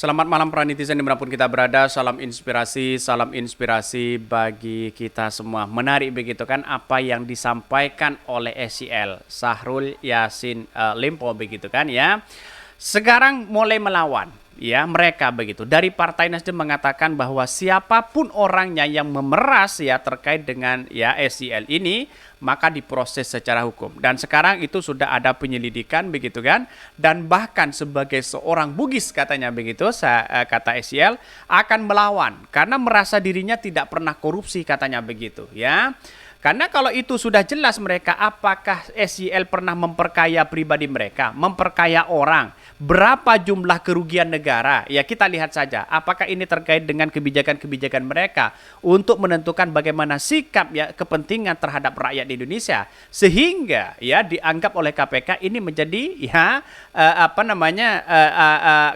Selamat malam para netizen dimanapun kita berada, salam inspirasi bagi kita semua. Menarik begitu kan apa yang disampaikan oleh SYL, Syahrul Yassin Limpo begitu kan ya. Sekarang mulai melawan ya mereka begitu. Dari Partai Nasdem mengatakan bahwa siapapun orangnya yang memeras ya terkait dengan ya SYL ini maka diproses secara hukum. Dan sekarang itu sudah ada penyelidikan begitu kan. Dan bahkan sebagai seorang Bugis katanya begitu, kata SYL akan melawan karena merasa dirinya tidak pernah korupsi katanya begitu ya. Karena kalau itu sudah jelas mereka, apakah SYL pernah memperkaya pribadi mereka, memperkaya orang, berapa jumlah kerugian negara, ya kita lihat saja apakah ini terkait dengan kebijakan-kebijakan mereka untuk menentukan bagaimana sikap ya kepentingan terhadap rakyat di Indonesia, sehingga ya dianggap oleh KPK ini menjadi ya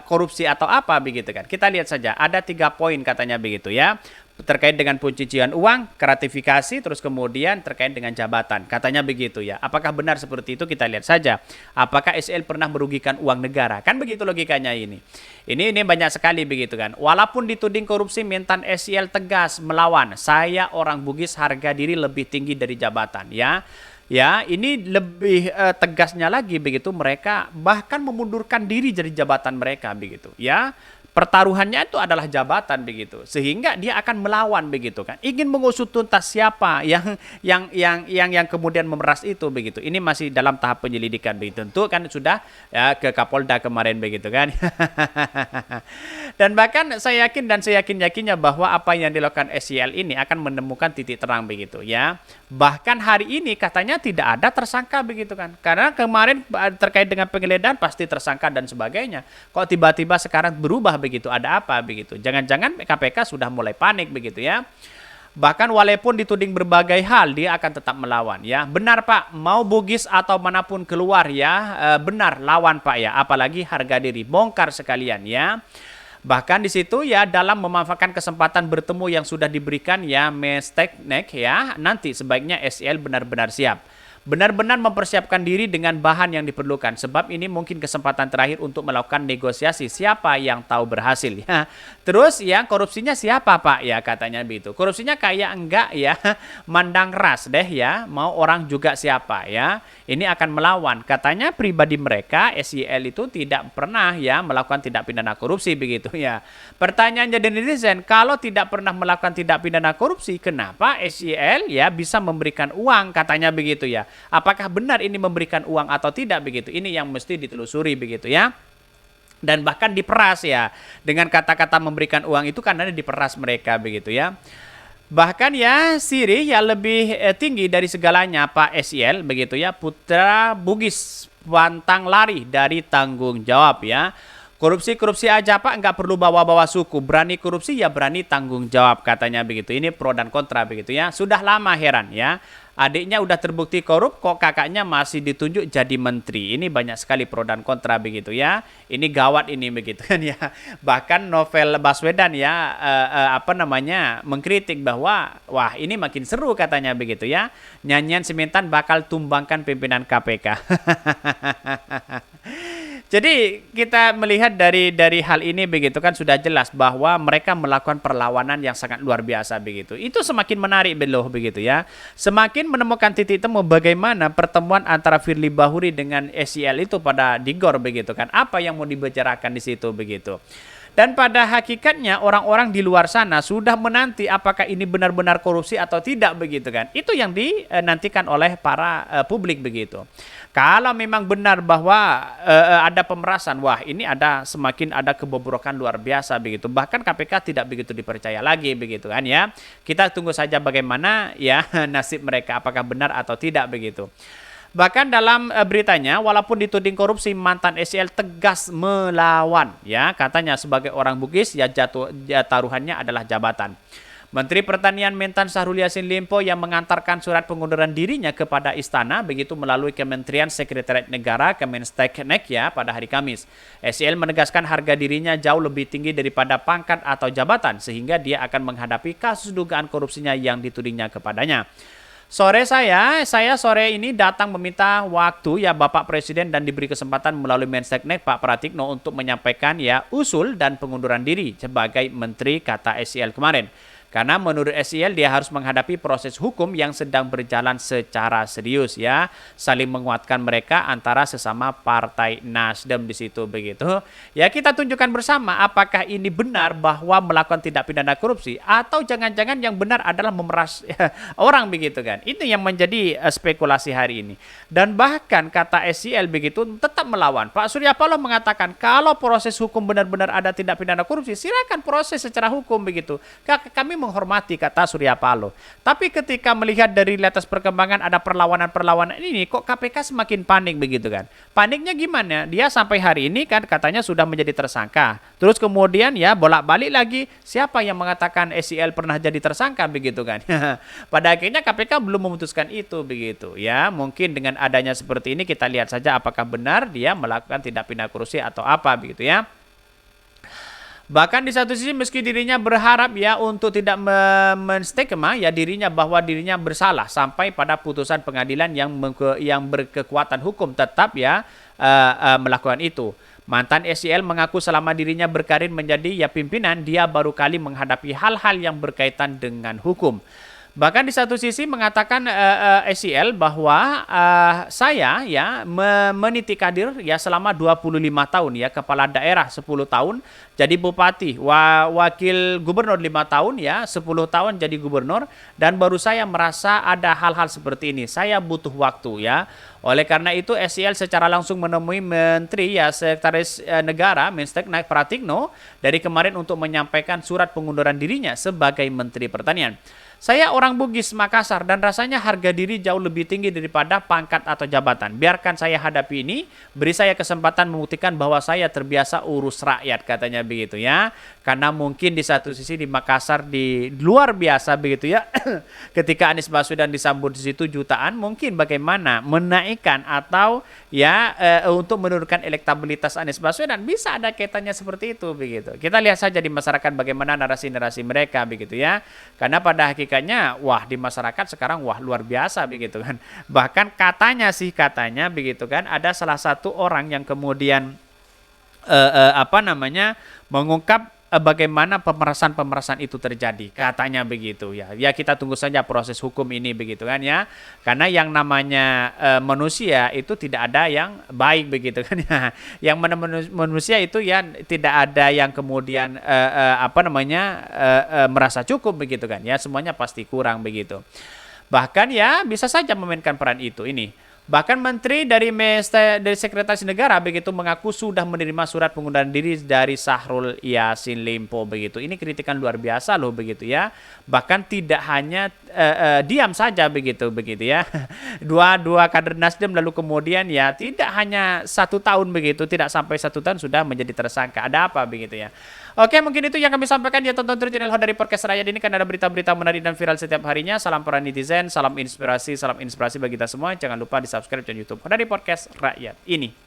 korupsi atau apa begitu kan. Kita lihat saja ada 3 poin katanya begitu ya, terkait dengan pencucian uang, gratifikasi, terus kemudian terkait dengan jabatan. Katanya begitu ya. Apakah benar seperti itu? Kita lihat saja. Apakah SYL pernah merugikan uang negara? Kan begitu logikanya ini. Ini banyak sekali begitu kan. Walaupun dituding korupsi, mentan SYL tegas melawan. Saya orang Bugis, harga diri lebih tinggi dari jabatan ya. Ya, ini lebih tegasnya lagi begitu, mereka bahkan memundurkan diri dari jabatan mereka begitu ya. Pertaruhannya itu adalah jabatan begitu, sehingga dia akan melawan begitu kan, ingin mengusut tuntas siapa yang kemudian memeras itu begitu. Ini masih dalam tahap penyelidikan begitu, tentu kan sudah ya ke Kapolda kemarin begitu kan. Dan bahkan saya yakin dan saya yakinnya bahwa apa yang dilakukan SYL ini akan menemukan titik terang begitu ya. Bahkan hari ini katanya tidak ada tersangka begitu kan, karena kemarin terkait dengan penggeledahan pasti tersangka dan sebagainya. Kok tiba-tiba sekarang berubah begitu, ada apa begitu? Jangan-jangan KPK sudah mulai panik begitu ya. Bahkan walaupun dituding berbagai hal, dia akan tetap melawan ya. Benar Pak, mau Bugis atau manapun keluar ya, benar lawan Pak ya. Apalagi harga diri, bongkar sekalian ya. Bahkan di situ ya dalam memanfaatkan kesempatan bertemu yang sudah diberikan ya Mesteknek ya, nanti sebaiknya SYL benar-benar siap. Benar-benar mempersiapkan diri dengan bahan yang diperlukan, sebab ini mungkin kesempatan terakhir untuk melakukan negosiasi siapa yang tahu berhasil ya. Terus ya korupsinya siapa Pak ya, katanya begitu. Korupsinya kayak enggak ya, mandang ras deh ya, mau orang juga siapa ya. Ini akan melawan, katanya pribadi mereka SYL itu tidak pernah ya melakukan tindak pidana korupsi begitu ya. Pertanyaannya dari netizen, kalau tidak pernah melakukan tindak pidana korupsi, kenapa SYL ya bisa memberikan uang, katanya begitu ya. Apakah benar ini memberikan uang atau tidak begitu? Ini yang mesti ditelusuri begitu ya. Dan bahkan diperas ya. Dengan kata-kata memberikan uang itu karena diperas mereka begitu ya. Bahkan ya sirih ya lebih tinggi dari segalanya Pak SYL begitu ya. Putra Bugis pantang lari dari tanggung jawab ya. Korupsi aja Pak, nggak perlu bawa-bawa suku. Berani korupsi ya berani tanggung jawab, katanya begitu. Ini pro dan kontra begitu ya. Sudah lama heran ya. Adiknya udah terbukti korup, kok kakaknya masih ditunjuk jadi menteri. Ini banyak sekali pro dan kontra begitu ya. Ini gawat ini begitu kan ya. Bahkan Novel Baswedan ya mengkritik bahwa wah ini makin seru katanya begitu ya. Nyanyian Semintan bakal tumbangkan pimpinan KPK. Jadi kita melihat dari hal ini begitu kan sudah jelas bahwa mereka melakukan perlawanan yang sangat luar biasa begitu. Itu semakin menarik beloh begitu ya. Semakin menemukan titik temu bagaimana pertemuan antara Firly Bahuri dengan SYL itu pada Digor begitu kan. Apa yang mau dibicarakan di situ begitu. Dan pada hakikatnya orang-orang di luar sana sudah menanti apakah ini benar-benar korupsi atau tidak begitu kan. Itu yang dinantikan oleh para publik begitu. Kalau memang benar bahwa ada pemerasan, wah ini semakin ada kebobrokan luar biasa begitu. Bahkan KPK tidak begitu dipercaya lagi begitu kan ya. Kita tunggu saja bagaimana ya nasib mereka, apakah benar atau tidak begitu. Bahkan dalam beritanya, walaupun dituding korupsi, mantan SYL tegas melawan ya. Katanya sebagai orang Bugis ya taruhannya adalah jabatan. Menteri Pertanian mentan Syahrul Yassin Limpo yang mengantarkan surat pengunduran dirinya kepada istana begitu melalui Kementerian Sekretariat Negara Kementeknek ya pada hari Kamis. SYL menegaskan harga dirinya jauh lebih tinggi daripada pangkat atau jabatan sehingga dia akan menghadapi kasus dugaan korupsinya yang ditudingnya kepadanya. Saya sore ini datang meminta waktu ya Bapak Presiden dan diberi kesempatan melalui Mensesnek Pak Pratikno untuk menyampaikan ya usul dan pengunduran diri sebagai menteri, kata SEL kemarin. Karena menurut SEL dia harus menghadapi proses hukum yang sedang berjalan secara serius ya, saling menguatkan mereka antara sesama partai Nasdem di situ begitu. Ya kita tunjukkan bersama apakah ini benar bahwa melakukan tindak pidana korupsi atau jangan-jangan yang benar adalah memeras orang begitu kan. Itu yang menjadi spekulasi hari ini. Dan bahkan kata SEL begitu tetap melawan. Pak Surya Paloh mengatakan kalau proses hukum benar-benar ada tindak pidana korupsi, silakan proses secara hukum begitu. Kami menghormati, kata Surya Paloh. Tapi ketika melihat dari atas perkembangan ada perlawanan-perlawanan ini, kok KPK semakin panik begitu kan? Paniknya gimana? Dia sampai hari ini kan katanya sudah menjadi tersangka. Terus kemudian ya bolak-balik lagi, siapa yang mengatakan SEL pernah jadi tersangka begitu kan? Pada akhirnya KPK belum memutuskan itu begitu ya. Mungkin dengan adanya seperti ini kita lihat saja apakah benar dia melakukan tindak pidana korupsi atau apa begitu ya. Bahkan di satu sisi meski dirinya berharap ya untuk tidak menstigma ya dirinya bahwa dirinya bersalah sampai pada putusan pengadilan yang berkekuatan hukum tetap ya melakukan itu. Mantan SEL mengaku selama dirinya berkarir menjadi ya pimpinan, dia baru kali menghadapi hal-hal yang berkaitan dengan hukum. Bahkan di satu sisi mengatakan SEL bahwa saya ya meniti karir ya selama 25 tahun ya, kepala daerah 10 tahun jadi bupati, wakil gubernur 5 tahun ya, 10 tahun jadi gubernur, dan baru saya merasa ada hal-hal seperti ini. Saya butuh waktu ya. Oleh karena itu SEL secara langsung menemui Menteri ya Sekretaris Negara Mensesnek Pratikno dari kemarin untuk menyampaikan surat pengunduran dirinya sebagai Menteri Pertanian. Saya orang Bugis, Makassar, dan rasanya harga diri jauh lebih tinggi daripada pangkat atau jabatan. Biarkan saya hadapi ini, beri saya kesempatan membuktikan bahwa saya terbiasa urus rakyat, katanya begitu ya. Karena mungkin di satu sisi di Makassar di luar biasa begitu ya. Ketika Anies Baswedan disambut di situ jutaan, mungkin bagaimana menaikkan atau ya untuk menurunkan elektabilitas Anies Baswedan, bisa ada kaitannya seperti itu begitu. Kita lihat saja di masyarakat bagaimana narasi-narasi mereka begitu ya. Karena pada hakikatnya wah di masyarakat sekarang wah luar biasa begitu kan. Bahkan katanya begitu kan ada salah satu orang yang kemudian mengungkap bagaimana pemerasan itu terjadi, katanya begitu ya. Ya kita tunggu saja proses hukum ini begitu kan ya. Karena yang namanya manusia itu tidak ada yang baik begitu kan ya. Yang manusia itu ya tidak ada yang kemudian merasa cukup begitu kan ya. Semuanya pasti kurang begitu. Bahkan ya bisa saja memainkan peran itu ini. Bahkan Menteri dari Sekretaris Negara begitu mengaku sudah menerima surat pengunduran diri dari Syahrul Yassin Limpo begitu. Ini kritikan luar biasa loh begitu ya. Bahkan tidak hanya diam saja begitu ya. Dua kader Nasdem lalu kemudian ya tidak hanya 1 tahun begitu, tidak sampai 1 tahun sudah menjadi tersangka. Ada apa begitu ya? Oke, mungkin itu yang kami sampaikan ya tonton terus channel dari Podcast Rakyat ini kan ada berita-berita menarik dan viral setiap harinya. Salam para netizen, salam inspirasi bagi kita semua. Jangan lupa di subscribe channel YouTube dari Podcast Rakyat ini.